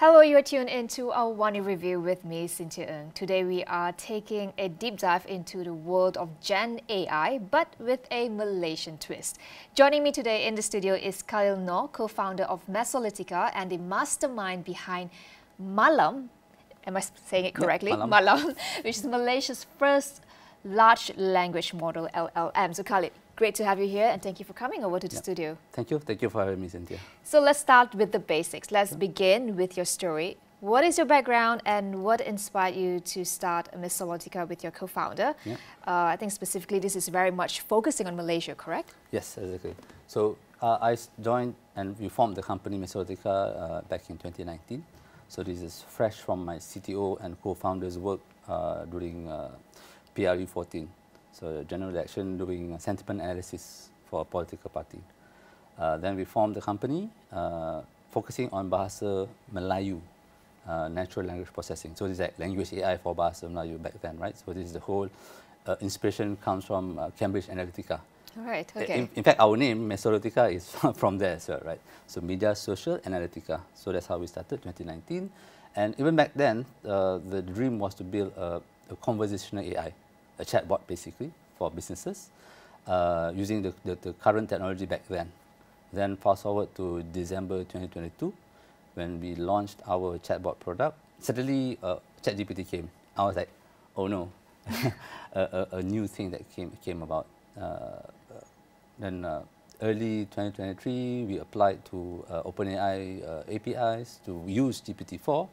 Hello, you're tuned into our AWANI review with me, Cynthia Ng. Today we are taking a deep dive into the world of Gen AI, but with a Malaysian twist. Joining me today in the studio is Khalil Nooh, co-founder of Mesolitica and the mastermind behind Malam. Am I saying it correctly? Yep, Malam, which is Malaysia's first large language model, LLM. So Khalil, great to have you here and thank you for coming over to the studio. Thank you for having me, Cynthia. So let's start with the basics. Let's begin with your story. What is your background and what inspired you to start Mesolitica with your co-founder? Yeah. I think specifically this is very much focusing on Malaysia, correct? Yes, exactly. So I joined and we formed the company Mesolitica back in 2019. So this is fresh from my CTO and co-founder's work during PRE 14. So general election, doing sentiment analysis for a political party. Then we formed the company focusing on Bahasa Melayu, natural language processing. So this is like language AI for Bahasa Melayu back then, right? So this is the whole inspiration comes from Cambridge Analytica. All right, okay. In fact, our name, Mesolitica, is from there as well, right? So Media Social Analytica. So that's how we started, 2019. And even back then, the dream was to build a conversational AI, a chatbot basically for businesses, using the current technology back then. Then fast forward to December 2022, when we launched our chatbot product. Suddenly, ChatGPT came. I was like, oh no, a new thing that came about. Then early 2023, we applied to OpenAI APIs to use GPT-4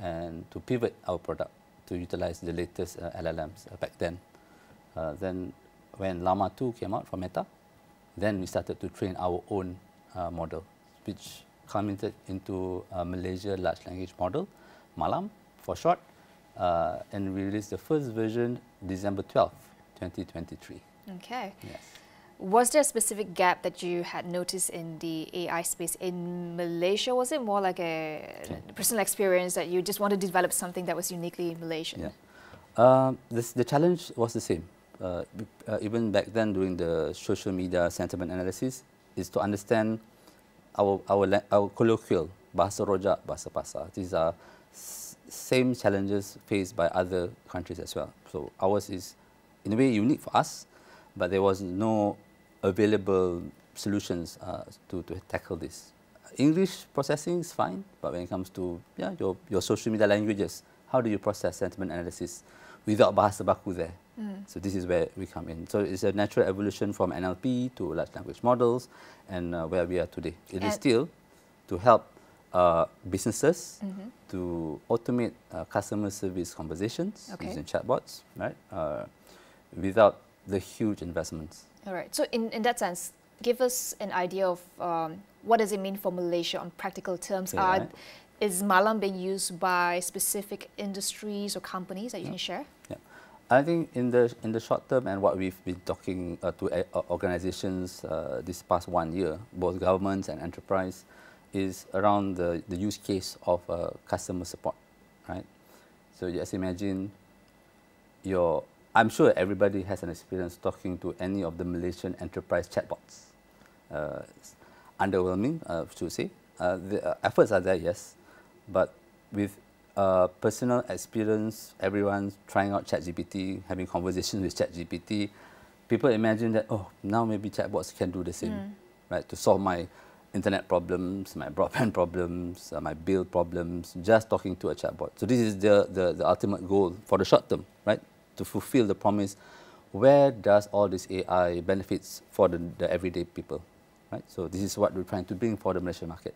and to pivot our product to utilize the latest LLMs back then. Then when Llama 2 came out from Meta, then we started to train our own model, which culminated into Malaysia large language model, Malam for short, and we released the first version December 12th, 2023. Okay. Yes. Was there a specific gap that you had noticed in the AI space in Malaysia? Was it more like a personal experience that you just wanted to develop something that was uniquely Malaysian? Yeah. The challenge was the same. Even back then, during the social media sentiment analysis, is to understand our colloquial, Bahasa Rojak, Bahasa Pasar. These are same challenges faced by other countries as well. So ours is, in a way, unique for us, but there was no available solutions to tackle this. English processing is fine, but when it comes to your social media languages, how do you process sentiment analysis without bahasa baku there? So this is where we come in. So it's a natural evolution from NLP to large language models, and where we are today. It is still to help businesses to automate customer service conversations using chatbots, right? Without the huge investments. All right. So in that sense, give us an idea of what does it mean for Malaysia on practical terms. Yeah, is Malam being used by specific industries or companies that you can share? Yeah. I think in the short term, and what we've been talking to organizations this past 1 year, both governments and enterprise, is around the use case of customer support, right? So just imagine I'm sure everybody has an experience talking to any of the Malaysian enterprise chatbots. Underwhelming, should say. The efforts are there, yes, but with personal experience, everyone's trying out ChatGPT, having conversations with ChatGPT. People imagine that, oh, now maybe chatbots can do the same, right? To solve my internet problems, my broadband problems, my bill problems, just talking to a chatbot. So this is the ultimate goal for the short term, right? To fulfill the promise, where does all this AI benefits for the everyday people, right? So this is what we're trying to bring for the Malaysian market.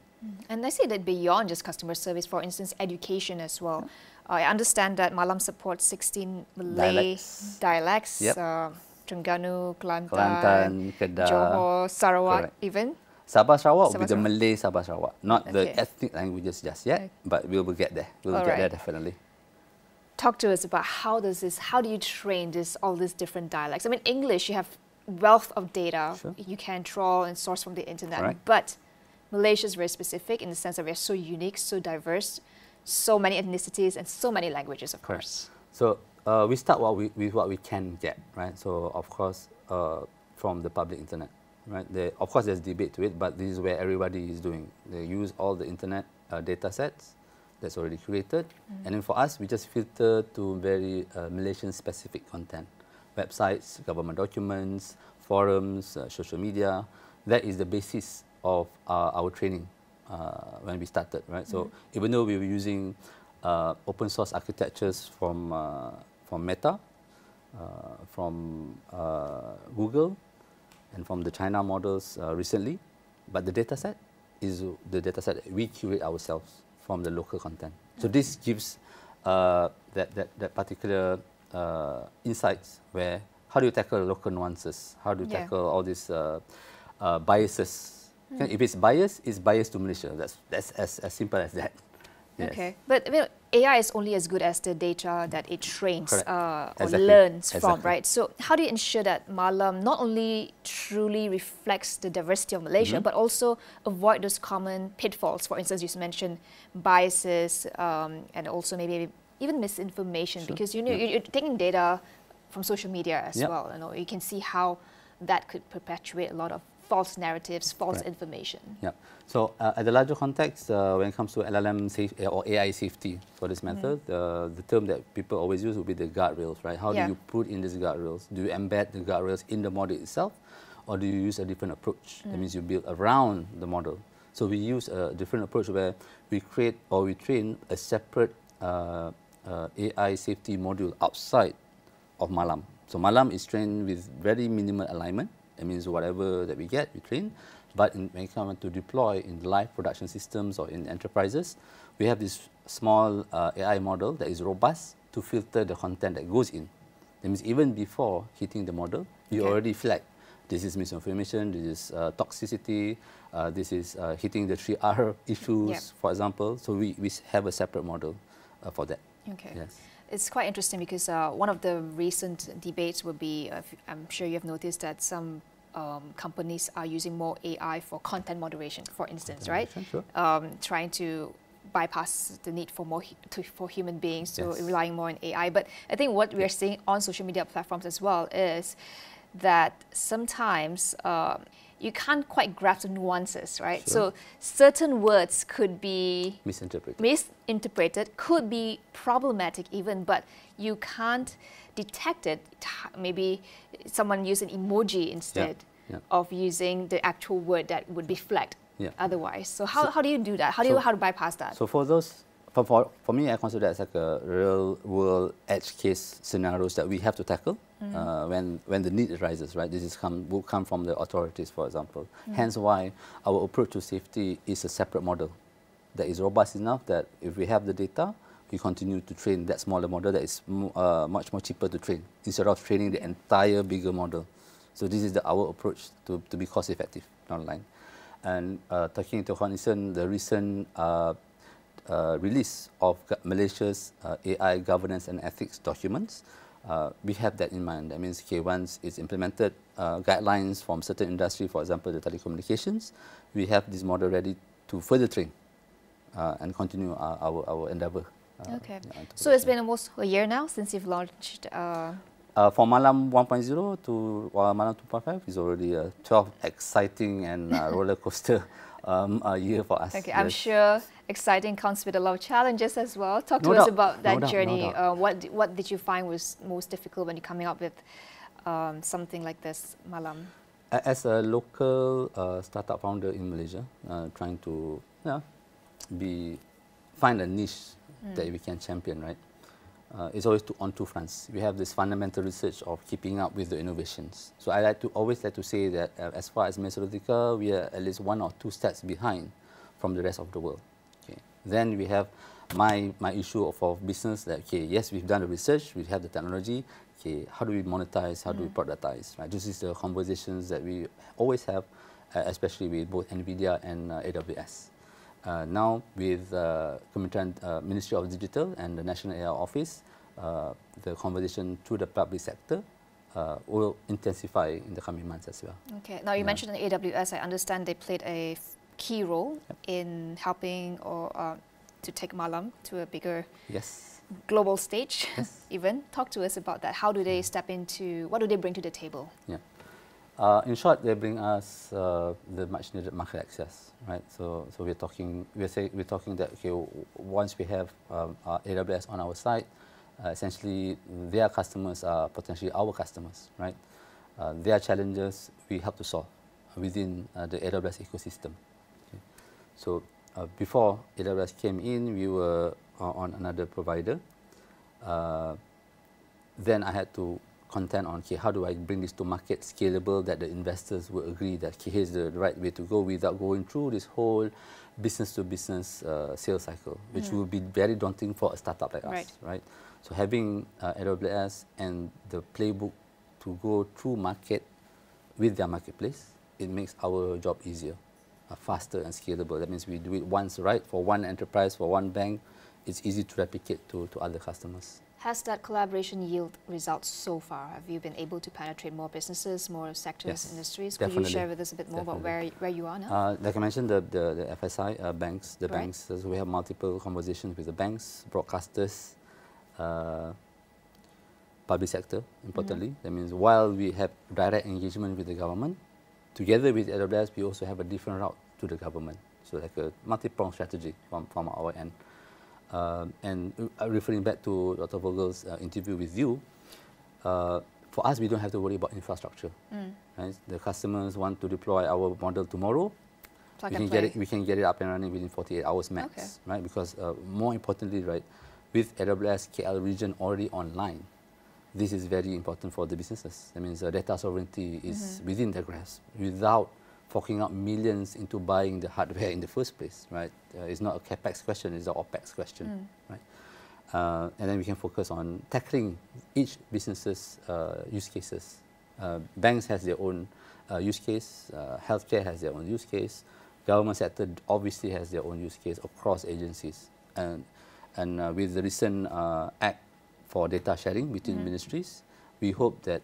And I see that beyond just customer service, for instance, education as well. I understand that Malam supports 16 Malay dialects, Yep. Terengganu, Kelantan, Kedah, Johor, Sarawak, correct. even. Sabah Sarawak will be the Sarawak. Malay Sabah Sarawak, not the ethnic languages just yet, but we will get there. We'll get there definitely. Talk to us about how do you train all these different dialects? I mean, English, you have wealth of data. Sure. You can draw and source from the internet. Right. But Malaysia is very specific in the sense that we are so unique, so diverse, so many ethnicities, and so many languages, of course. So we start with what we can get, right? So of course, from the public internet, right? Of course, there's debate to it, but this is where everybody is doing. They use all the internet data sets that's already curated. And then for us, we just filter to very Malaysian-specific content. Websites, government documents, forums, social media. That is the basis of our training when we started, right? So even though we were using open source architectures from Meta, from Google, and from the China models recently, but the data set is the data set that we curate ourselves from the local content. So this gives that particular insights where how do you tackle local nuances? How do you tackle all these biases? If it's biased to Malaysia. That's as simple as that. Yes. Okay, but AI is only as good as the data that it trains or Exactly. learns from, Exactly. right? So how do you ensure that Malam not only truly reflects the diversity of Malaysia, but also avoid those common pitfalls? For instance, you mentioned biases and also maybe even misinformation, because you're taking data from social media as well. You know, you can see how that could perpetuate a lot of false narratives, false information. Yeah. So at the larger context, when it comes to LLM or AI safety for this method, the term that people always use would be the guardrails, right? How do you put in these guardrails? Do you embed the guardrails in the model itself, or do you use a different approach? That means you build around the model. So we use a different approach where we create or we train a separate AI safety module outside of Malam. So Malam is trained with very minimal alignment. That means whatever that we get, we train. But when it comes to deploy in live production systems or in enterprises, we have this small AI model that is robust to filter the content that goes in. That means even before hitting the model, we already flag this is misinformation, this is toxicity, this is hitting the 3R issues, for example. So we have a separate model for that. Okay. Yes. It's quite interesting because one of the recent debates would be, I'm sure you have noticed that some companies are using more AI for content moderation, for instance, right? Sure. Trying to bypass the need for for human beings, so relying more on AI. But I think what we're seeing on social media platforms as well is that sometimes you can't quite grasp the nuances, right? So certain words could be misinterpreted, could be problematic even, but you can't detect it. Maybe someone used an emoji instead of using the actual word that would be flagged otherwise. So how do you do that? How do you bypass that? So for those, for me, I consider that as like a real world edge case scenarios that we have to tackle when the need arises, right? This will come from the authorities, for example. Hence why our approach to safety is a separate model that is robust enough that if we have the data, we continue to train that smaller model that is much more cheaper to train instead of training the entire bigger model. So this is our approach to be cost effective online. And taking into consideration the recent release of Malaysia's AI governance and ethics documents, we have that in mind. That means, once it's implemented guidelines from certain industry, for example, the telecommunications, we have this model ready to further train and continue our endeavor. Okay. So it's been almost a year now since you've launched. For Malam 1.0 to Malam 2.5 is already a 12 exciting and roller coaster year for us. Okay, I'm sure exciting comes with a lot of challenges as well. Talk to us about that journey. What did you find was most difficult when you're coming up with something like this, Malam? As a local startup founder in Malaysia, trying to find a niche that we can champion, right? It's always on two fronts. We have this fundamental research of keeping up with the innovations. So I always like to say that as far as Mesolitica, we are at least 1 or 2 steps behind from the rest of the world. Okay. Then we have my issue of business that, yes, we've done the research, we have the technology, how do we monetize, how do we productize, right? This is the conversations that we always have, especially with both NVIDIA and AWS. Now, with Ministry of Digital and the National AI Office, the conversation to the public sector will intensify in the coming months as well. Okay. Now, you mentioned AWS. I understand they played a key role in helping to take Malam to a bigger global stage. Even talk to us about that. How do they step into? What do they bring to the table? Yeah. In short, they bring us the much-needed market access, right? So we're talking that okay, once we have AWS on our site, essentially their customers are potentially our customers, right? Their challenges we help to solve within the AWS ecosystem. Okay. So before AWS came in, we were on another provider. Then I had to contend on, okay, how do I bring this to market scalable that the investors will agree that okay, here's the right way to go without going through this whole business-to-business sales cycle, which will be very daunting for a startup like us, right? So having AWS and the playbook to go through market with their marketplace, it makes our job easier, faster and scalable. That means we do it once, right? For one enterprise, for one bank, it's easy to replicate to other customers. Has that collaboration yield results so far? Have you been able to penetrate more businesses, more sectors, yes, industries? Definitely. Could you share with us a bit more about where you are now? Like I mentioned, the FSI banks, banks. So we have multiple conversations with the banks, broadcasters, public sector, importantly. That means while we have direct engagement with the government, together with AWS, we also have a different route to the government. So like a multi-pronged strategy from our end. And referring back to Dr. Vogel's interview with you, for us, we don't have to worry about infrastructure. Right? The customers want to deploy our model tomorrow. We can get it up and running within 48 hours max, right? Because more importantly, right, with AWS KL region already online, this is very important for the businesses. That means data sovereignty is within their grasp without forking out millions into buying the hardware in the first place, right? It's not a capex question, it's an opex question, right? And then we can focus on tackling each business's use cases. Banks has their own use case, healthcare has their own use case, government sector obviously has their own use case across agencies. And with the recent act for data sharing between ministries, we hope that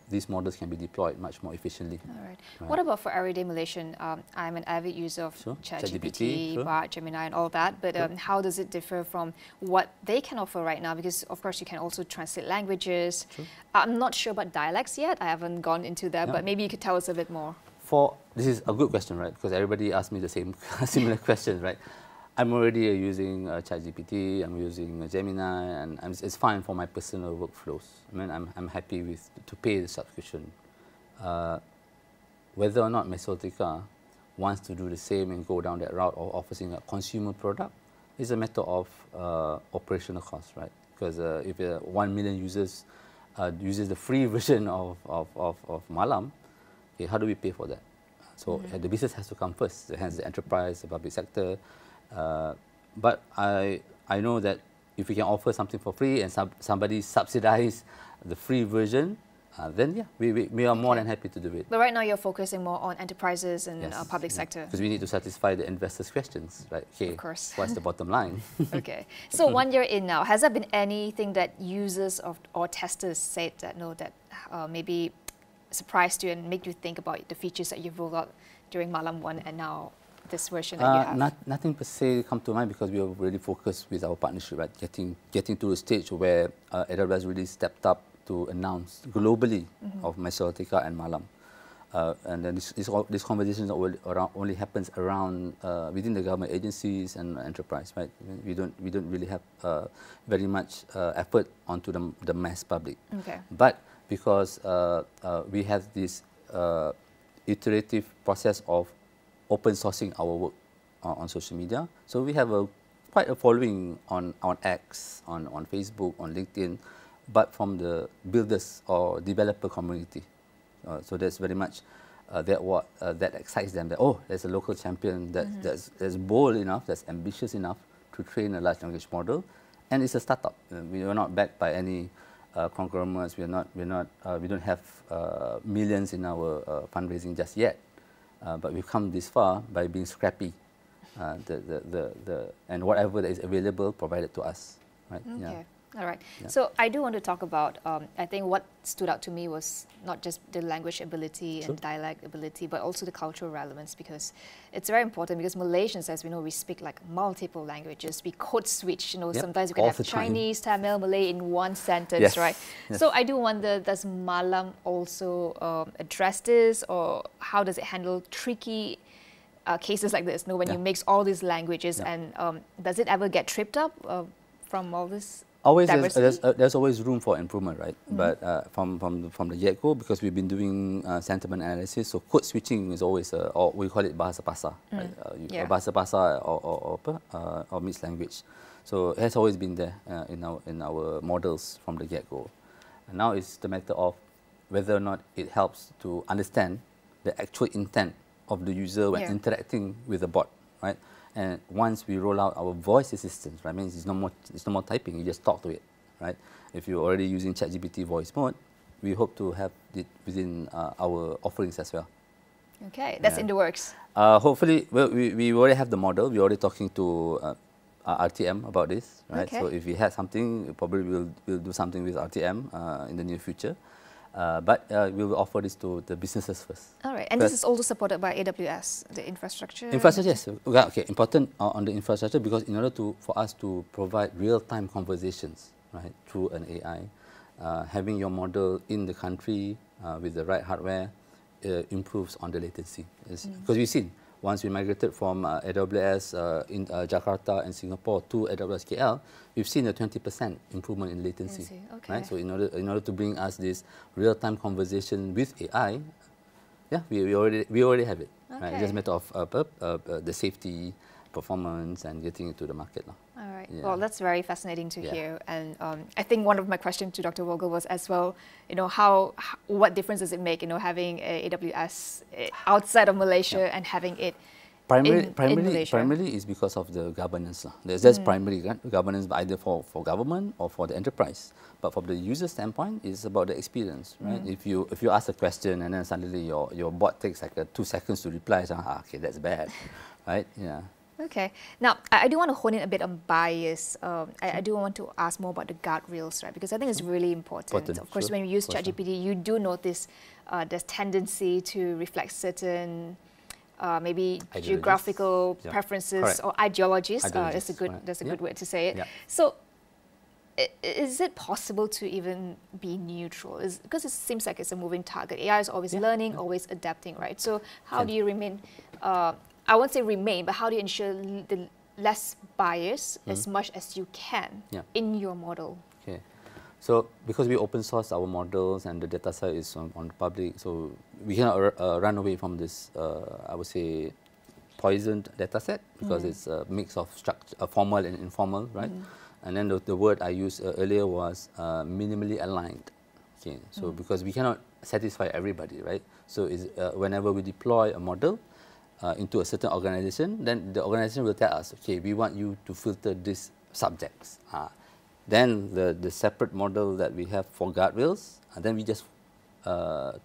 these models can be deployed much more efficiently. All right. What about for everyday Malaysian? I'm an avid user of ChatGPT, Bart, Gemini, and all that. But how does it differ from what they can offer right now? Because of course you can also translate languages. I'm not sure about dialects yet. I haven't gone into that, but maybe you could tell us a bit more. This is a good question, right? Because everybody asks me the same similar questions, right? I'm already using ChatGPT, I'm using Gemini, and it's fine for my personal workflows. I mean, I'm happy to pay the subscription. Whether or not Mesolitica wants to do the same and go down that route of offering a consumer product is a matter of operational cost, right? Because if 1 million users uses the free version of Malam, okay, how do we pay for that? So the business has to come first, hence the enterprise, the public sector. But I know that if we can offer something for free and somebody subsidize the free version, then yeah, we are more than happy to do it. But right now you're focusing more on enterprises and public sector. Because we need to satisfy the investors' questions, right? Okay, of course. What's the bottom line? Okay. So 1 year in now, has there been anything that users or testers said that maybe surprised you and make you think about the features that you've rolled out during Malam 1 and now this version that you have? Nothing per se come to mind because we are really focused with our partnership, right? Getting to a stage where AWS really stepped up to announce globally of Mesolitica and Malam. And then this conversation only happens around within the government agencies and enterprise, right? We don't really have very much effort onto the mass public. Okay. But because we have this iterative process of open sourcing our work on social media, so we have quite a following on X, on Facebook, on LinkedIn, but from the builders or developer community. So that's very much that excites them. That there's a local champion that's bold enough, that's ambitious enough to train a large language model, and it's a startup. We are not backed by any conglomerates. We don't have millions in our fundraising just yet. But we've come this far by being scrappy, and whatever that is available provided to us, right? Okay. Yeah. All right. Yeah. So I do want to talk about, I think what stood out to me was not just the language ability Sure. and dialect ability, but also the cultural relevance, because it's very important, because Malaysians, as we know, we speak like multiple languages. We code switch, you know, Yep. sometimes we can All have the time. Chinese, Tamil, Malay in one sentence, Yes. right? Yes. So I do wonder, does Malam also address this, or how does it handle tricky cases like this, you know, when Yeah. you mix all these languages, Yeah. and does it ever get tripped up from all this? Always Diversity? there's always room for improvement, right? But from the get-go, because we've been doing sentiment analysis, so code switching is always, or we call it bahasa pasar, right? Yeah. Bahasa pasar or mixed language. So it has always been there in our models from the get-go. And now it's the matter of whether or not it helps to understand the actual intent of the user when Yeah. interacting with the bot, right? And once we roll out our voice assistant, right, means it's no more typing. You just talk to it, right? If you're already using ChatGPT voice mode, we hope to have it within our offerings as well. Okay, that's Yeah. in the works. Hopefully, well, we already have the model. We're already talking to RTM about this, right? Okay. So if we had something, probably we'll do something with RTM in the near future. But we will offer this to the businesses first. All right, and this is also supported by AWS, the infrastructure? Infrastructure, yes. Okay, important on the infrastructure, because in order for us to provide real-time conversations, right, through an AI, having your model in the country with the right hardware improves on the latency. Because we've seen, once we migrated from AWS in Jakarta and Singapore to AWS KL, we've seen a 20% improvement in latency. Okay. Right? So in order to bring us this real-time conversation with AI, yeah, we already have it. Right? It's just a matter of the safety, performance, and getting it to the market. All right. Yeah. Well, that's very fascinating to Yeah. hear. And I think one of my questions to Dr. Vogel was as well, you know, what difference does it make, you know, having AWS outside of Malaysia and having it in Malaysia? Primarily is because of the governance. That's primary governance, either for government or for the enterprise. But from the user standpoint, it's about the experience, right? If you ask a question and then suddenly your bot takes like 2 seconds to reply, so, okay, that's bad, right? Yeah. Okay. Now, I do want to hone in a bit on bias. I do want to ask more about the guardrails, right? Because I think it's really important. Of course, when you use ChatGPT, you do notice there's tendency to reflect certain maybe geographical preferences. Correct. Or ideologies. That's a good way to say it. Yeah. So, is it possible to even be neutral? Because it seems like it's a moving target. AI is always learning, always adapting, right? So how do you remain, I won't say remain, but how do you ensure the less bias as much as you can in your model? Okay. So because we open source our models and the data set is on the public, so we cannot run away from this, I would say, poisoned data set, because it's a mix of formal and informal, right? And then the word I used earlier was minimally aligned. Okay, so because we cannot satisfy everybody, right? So whenever we deploy a model into a certain organization, then the organization will tell us, okay, we want you to filter these subjects. Then the separate model that we have for guardrails, then we just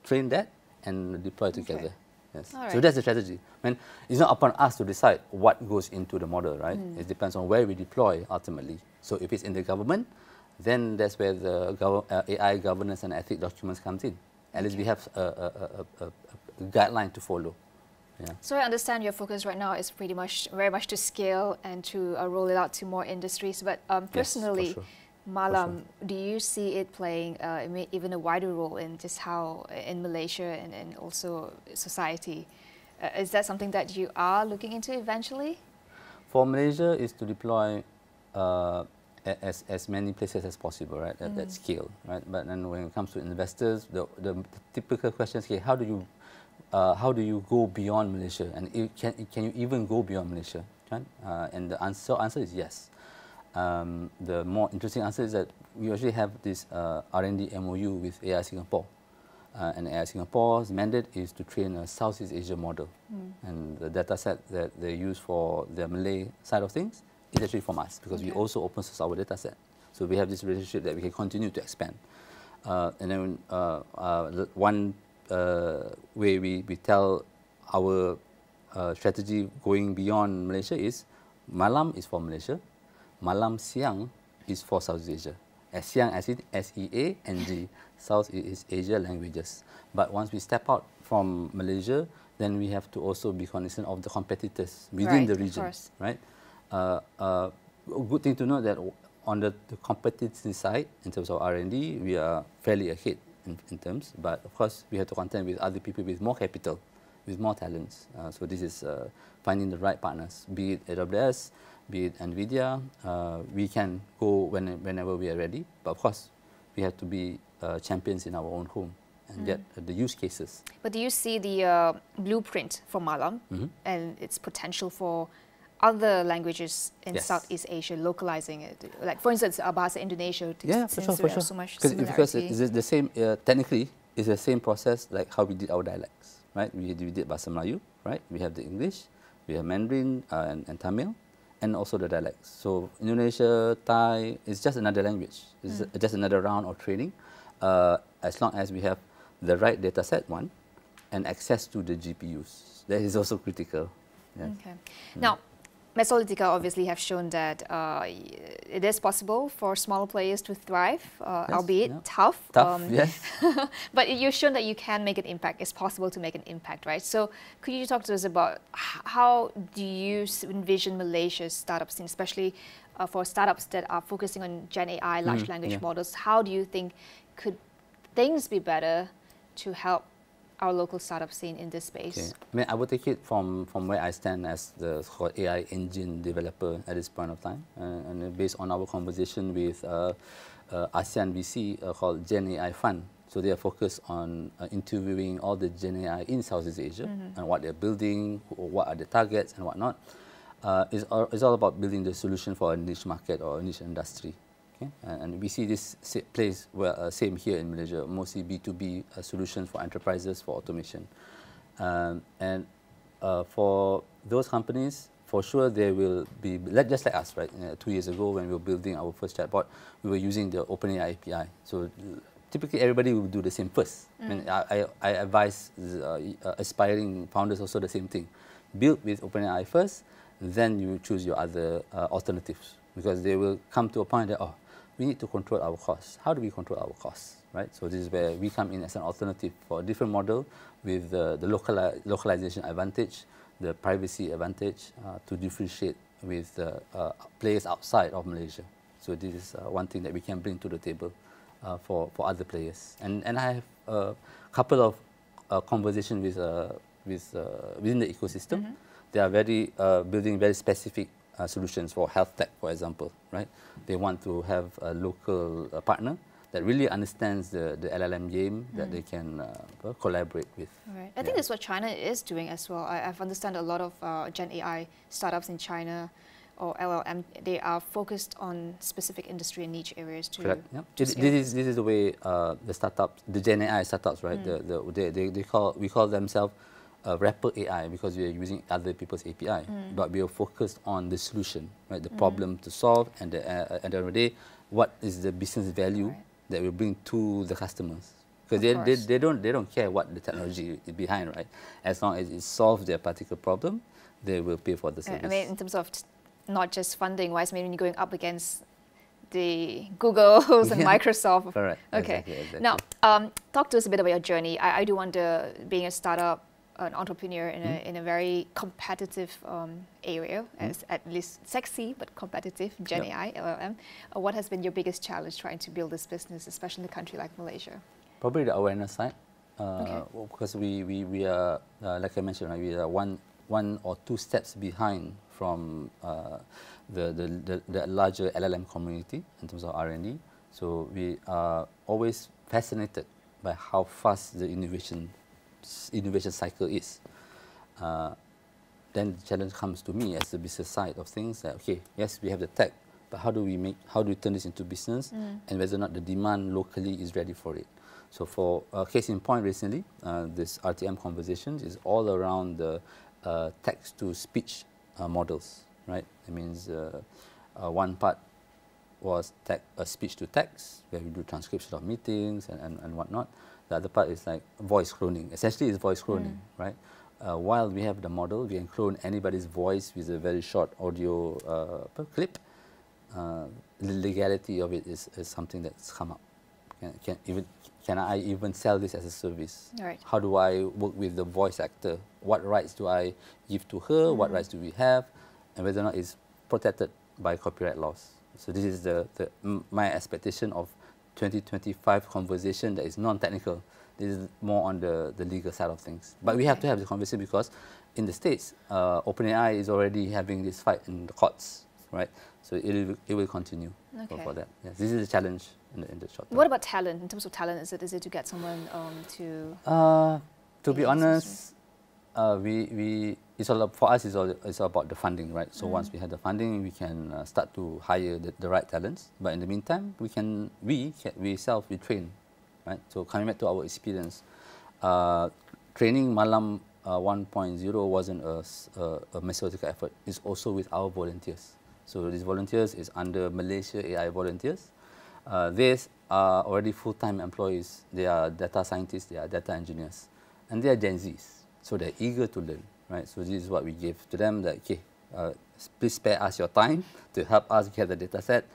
train that and deploy together. Yes. Right. So that's the strategy. I mean, it's not upon us to decide what goes into the model, right? It depends on where we deploy ultimately. So if it's in the government, then that's where the AI governance and ethics documents comes in. At least we have a guideline to follow. Yeah. So I understand your focus right now is very much to scale and to roll it out to more industries. But personally, yes, for sure. Malam, do you see it playing even a wider role in just how in Malaysia and also society? Is that something that you are looking into eventually? For Malaysia, is to deploy as many places as possible, right? At that scale, right? But then when it comes to investors, the typical question is, okay, how do you go beyond Malaysia, and can you even go beyond Malaysia? Right? And the answer is yes. The more interesting answer is that we actually have this R&D MOU with AI Singapore. And AI Singapore's mandate is to train a Southeast Asia model. And the data set that they use for the Malay side of things is actually from us, because we also open source our data set. So we have this relationship that we can continue to expand. And then one way we tell our strategy going beyond Malaysia is Malam is for Malaysia, Malam Siang is for Southeast Asia. ASEAN as in SEANG, Southeast Asia languages. But once we step out from Malaysia, then we have to also be cognizant of the competitors within the region, right? A good thing to know that on the competitive side, in terms of R&D, we are fairly ahead in terms, but of course we have to contend with other people with more capital, with more talents. So this is finding the right partners, be it AWS, be it NVIDIA. We can go whenever we are ready, but of course we have to be champions in our own home and get the use cases. But do you see the blueprint for Malam and its potential for other languages in Southeast Asia, localizing it? Like, for instance, Bahasa Indonesia. Yeah, for sure. So much because it's the same, technically, it's the same process like how we did our dialects, right? We did Bahasa Melayu, right? We have the English, we have Mandarin and Tamil, and also the dialects. So Indonesia, Thai, it's just another language. It's just another round of training, as long as we have the right data set, one, and access to the GPUs. That is also critical. Yes. Okay. Now, Mesolitica obviously have shown that it is possible for smaller players to thrive, albeit tough. Yes. But you've shown that you can make an impact. It's possible to make an impact, right? So could you talk to us about how do you envision Malaysia's startup scene, especially for startups that are focusing on Gen AI, large language models? How do you think could things be better to help our local startup scene in this space? Okay. I mean, I would take it from where I stand as the AI engine developer at this point of time, and based on our conversation with ASEAN VC called Gen AI Fund. So they are focused on interviewing all the Gen AI in Southeast Asia and what they're building, what are the targets and whatnot. It's all about building the solution for a niche market or a niche industry. Okay? And we see this plays same here in Malaysia, mostly B2B solutions for enterprises for automation. And for those companies, for sure they will be, just like us, right? 2 years ago when we were building our first chatbot, we were using the OpenAI API. So typically everybody will do the same first. I mean, I advise aspiring founders also the same thing. Build with OpenAI first, then you choose your other alternatives, because they will come to a point that, we need to control our costs. How do we control our costs, right? So this is where we come in as an alternative for a different model with the localization advantage, the privacy advantage to differentiate with players outside of Malaysia. So this is one thing that we can bring to the table for other players. And I have a couple of conversations within the ecosystem. They are building very specific solutions for health tech, for example, right? They want to have a local partner that really understands the LLM game that they can collaborate with. Right. I think that's what China is doing as well. I've understand a lot of Gen AI startups in China or LLM, they are focused on specific industry and niche areas to. Correct. Yep. This is the way the startups, the Gen AI startups, right? We call themselves wrapper AI because we are using other people's API, but we are focused on the solution, right? The problem to solve, and at the end of the day, what is the business value that we bring to the customers? Because they don't care what the technology is behind, right? As long as it solves their particular problem, they will pay for the service. I mean, in terms of not just funding-wise, maybe you're going up against the Googles and Microsoft. Correct. Okay. Exactly. Now, talk to us a bit about your journey. I do wonder, being a startup, an entrepreneur in a very competitive area, as at least sexy but competitive, Gen AI, LLM. What has been your biggest challenge trying to build this business, especially in a country like Malaysia? Probably the awareness side, because we are, like I mentioned, right, we are one or two steps behind from the larger LLM community in terms of R&D. So we are always fascinated by how fast the innovation cycle is. Then the challenge comes to me as the business side of things. That, okay, yes, we have the tech, but how do we turn this into business, and whether or not the demand locally is ready for it. So for case in point recently, this RTM conversation is all around the text-to-speech models, right? It means one part was speech-to-text, where we do transcription of meetings and whatnot. The other part is like voice cloning. Essentially, it's voice cloning, right? While we have the model, we can clone anybody's voice with a very short audio clip. the legality of it is something that's come up. Can I even sell this as a service? Right. How do I work with the voice actor? What rights do I give to her? What rights do we have? And whether or not it's protected by copyright laws. So this is my expectation of 2025 conversation that is non-technical. This is more on the legal side of things. But we have to have the conversation because in the States, OpenAI is already having this fight in the courts, right? So it will continue for that. Yes, this is a challenge in the short term. What about talent? In terms of talent, is it to get someone to? To be honest, it's all for us. It's all about the funding, right? So once we have the funding, we can start to hire the right talents. But in the meantime, we train, right? So coming back to our experience, training Malam 1.0 wasn't a Mesolitica effort. It's also with our volunteers. So these volunteers is under Malaysia AI volunteers. These are already full-time employees. They are data scientists, they are data engineers. And they are Gen Zs, so they're eager to learn, right? So this is what we give to them, that, okay, please spare us your time to help us get the data set,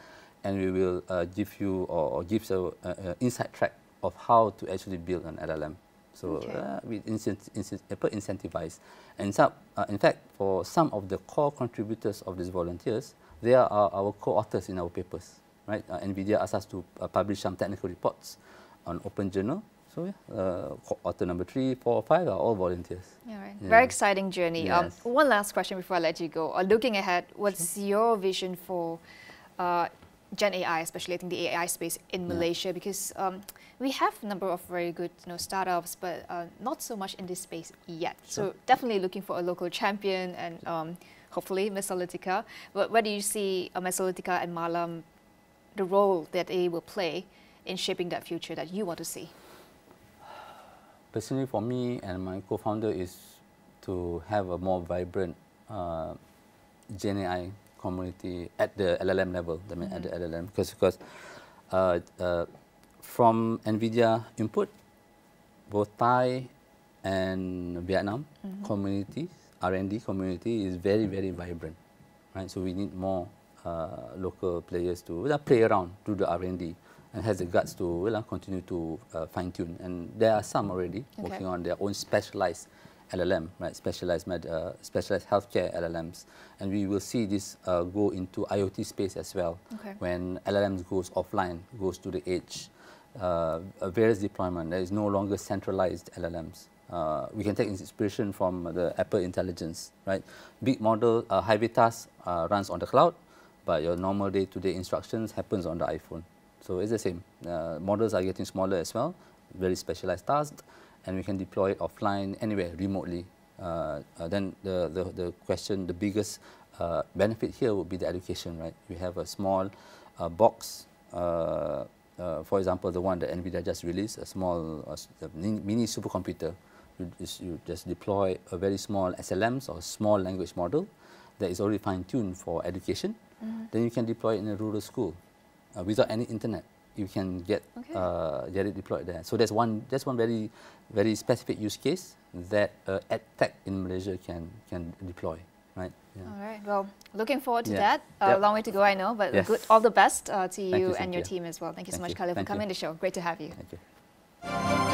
and we will give you or give an inside track of how to actually build an LLM. So we incentivize. And in fact, for some of the core contributors of these volunteers, they are our co-authors in our papers, right? NVIDIA asked us to publish some technical reports on Open Journal. So author number 3, 4, 5 are all volunteers. Yeah, right. Very exciting journey. Yes. One last question before I let you go. Looking ahead, what's your vision for Gen AI, especially I think the AI space in Malaysia? Because we have a number of very good startups, but not so much in this space yet. So definitely looking for a local champion and hopefully Mesolitica. But where do you see Mesolitica and Malam, the role that they will play in shaping that future that you want to see? Personally, for me and my co-founder is to have a more vibrant Gen AI community at the LLM level. I mean, at the LLM, because from NVIDIA input, both Thai and Vietnam communities, R&D community is very, very vibrant, right? So we need more local players to play around, do the R&D, and has the guts to continue to fine-tune. And there are some already working on their own specialized LLM, right? Specialized healthcare LLMs. And we will see this go into IoT space as well. When LLMs goes offline, goes to the edge, various deployment. There is no longer centralized LLMs. We can take inspiration from the Apple Intelligence, right? Big model, heavy task runs on the cloud, but your normal day-to-day instructions happens on the iPhone. So it's the same. Models are getting smaller as well, very specialized tasks, and we can deploy it offline, anywhere, remotely. Then the question, the biggest benefit here would be the education, right? We have a small box, for example, the one that NVIDIA just released, a small mini supercomputer. You just deploy a very small SLMs or small language model that is already fine-tuned for education. Then you can deploy it in a rural school. Without any internet, you can get it deployed there. So that's one very, very specific use case that EdTech in Malaysia can deploy, right? Yeah. All right. Well, looking forward to that. A long way to go, I know, but good. All the best to you and your team as well. Thank you so much, Khalil, for coming on the show. Great to have you. Thank you.